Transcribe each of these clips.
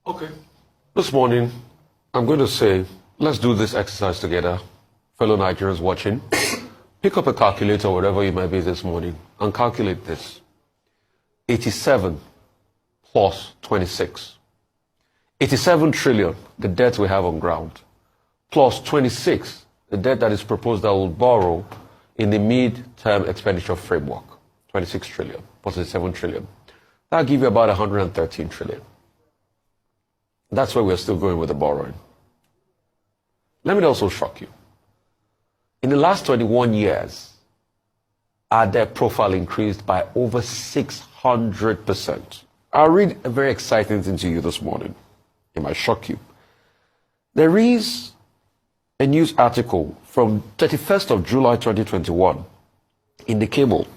Okay. This morning, I'm going to say, let's do this exercise together. Fellow Nigerians watching, pick up a calculator, wherever you might be this morning, and calculate this. 87 plus 26. 87 trillion, the debt we have on ground, plus 26, the debt that is proposed that will borrow in the mid-term expenditure framework. 26 trillion plus 7 trillion. That'll give you about 113 trillion. That's where we're still going with the borrowing. Let me also shock you. In the last 21 years, our debt profile increased by over 600%. I'll read a very exciting thing to you this morning. It might shock you. There is a news article from 31st of July 2021 in the Cable.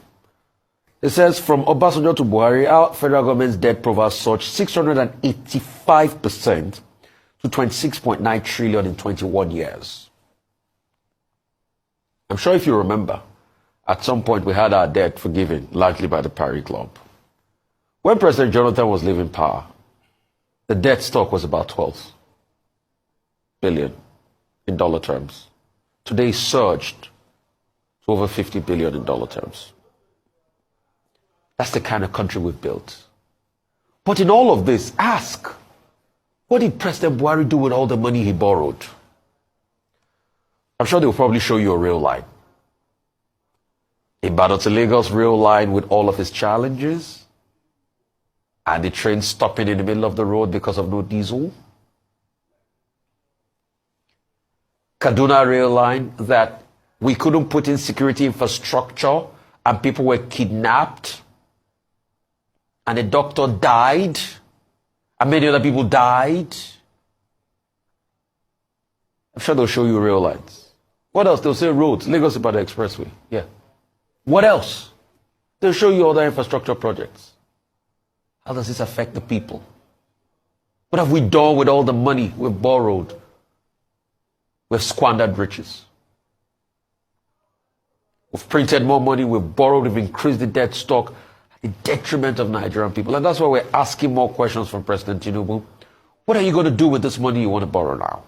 It says, from Obasanjo to Buhari, our federal government's debt profile surged 685% to 26.9 trillion in 21 years. I'm sure if you remember, at some point we had our debt forgiven, largely by the Paris Club. When President Jonathan was leaving power, the debt stock was about 12 billion in dollar terms. Today it surged to over 50 billion in dollar terms. That's the kind of country we've built. But in all of this, ask, what did President Buhari do with all the money he borrowed? I'm sure they'll probably show you a rail line. Ibadan to Lagos rail line with all of its challenges, and the train stopping in the middle of the road because of no diesel. Kaduna rail line that we couldn't put in security infrastructure and people were kidnapped and a doctor died and many other people died. I'm sure they'll show you rail lines. What else? They'll say roads, Lagos Ibadan Expressway. Yeah. What else? They'll show you other infrastructure projects. How does this affect the people? What have we done with all the money we've borrowed? We've squandered riches. We've printed more money, we've borrowed, we've increased the debt stock at the detriment of Nigerian people. And that's why we're asking more questions from President Tinubu. What are you going to do with this money you want to borrow now?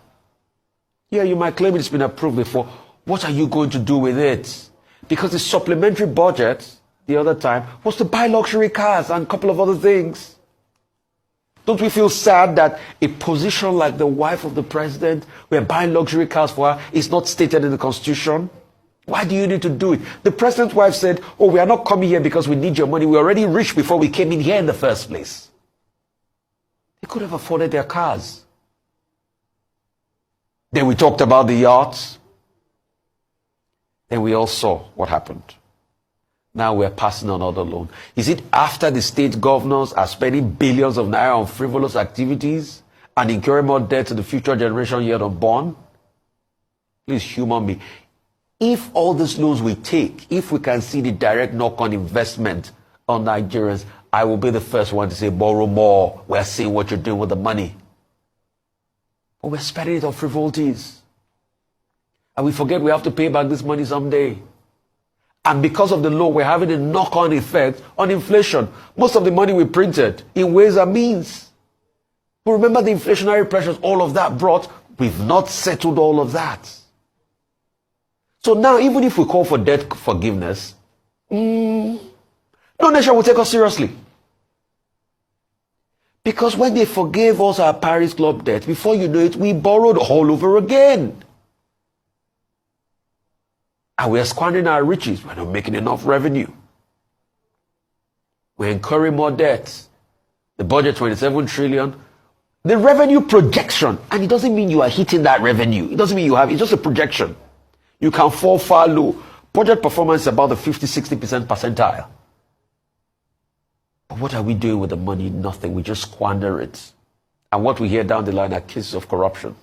Yeah, you might claim it's been approved before. What are you going to do with it? Because the supplementary budget the other time was to buy luxury cars and a couple of other things. Don't we feel sad that a position like the wife of the president, we're buying luxury cars for her, is not stated in the Constitution? Why do you need to do it? The president's wife said, oh, we are not coming here because we need your money. We're already rich before we came in here in the first place. They could have afforded their cars. Then we talked about the yachts. Then we all saw what happened. Now we're passing another loan. Is it after the state governors are spending billions of naira on frivolous activities and incurring more debt to the future generation yet unborn? Please humor me. If all these loans we take, if we can see the direct knock-on investment on Nigerians, I will be the first one to say, borrow more. We're seeing what you're doing with the money. But we're spending it on frivolities. And we forget we have to pay back this money someday. And because of the law, we're having a knock-on effect on inflation. Most of the money we printed in ways and means. But remember the inflationary pressures all of that brought. We've not settled all of that. So now, even if we call for debt forgiveness, no nation will take us seriously. Because when they forgave us our Paris Club debt, before you know it, we borrowed all over again. And we're squandering our riches. We're not making enough revenue. We're incurring more debts. The budget, 27 trillion. The revenue projection, and it doesn't mean you are hitting that revenue. It doesn't mean you have, it's just a projection. You can fall far low. Budget performance is about the 50-60% percentile. But what are we doing with the money? Nothing. We just squander it. And what we hear down the line are cases of corruption.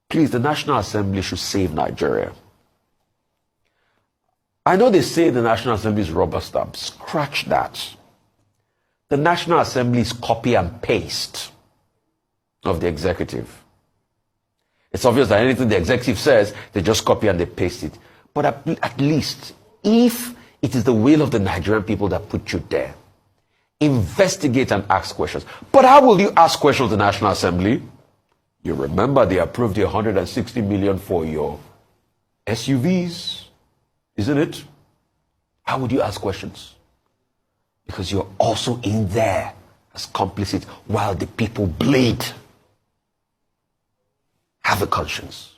Please, the National Assembly should save Nigeria. I know they say the National Assembly is rubber stamp. Scratch that. The National Assembly is copy and paste of the executive. It's obvious that anything the executive says, they just copy and they paste it. But at least, if it is the will of the Nigerian people that put you there, investigate and ask questions. But how will you ask questions in the National Assembly? You remember they approved the 160 million for your SUVs, isn't it? How would you ask questions? Because you're also in there as complicit while the people bleed. Have a conscience.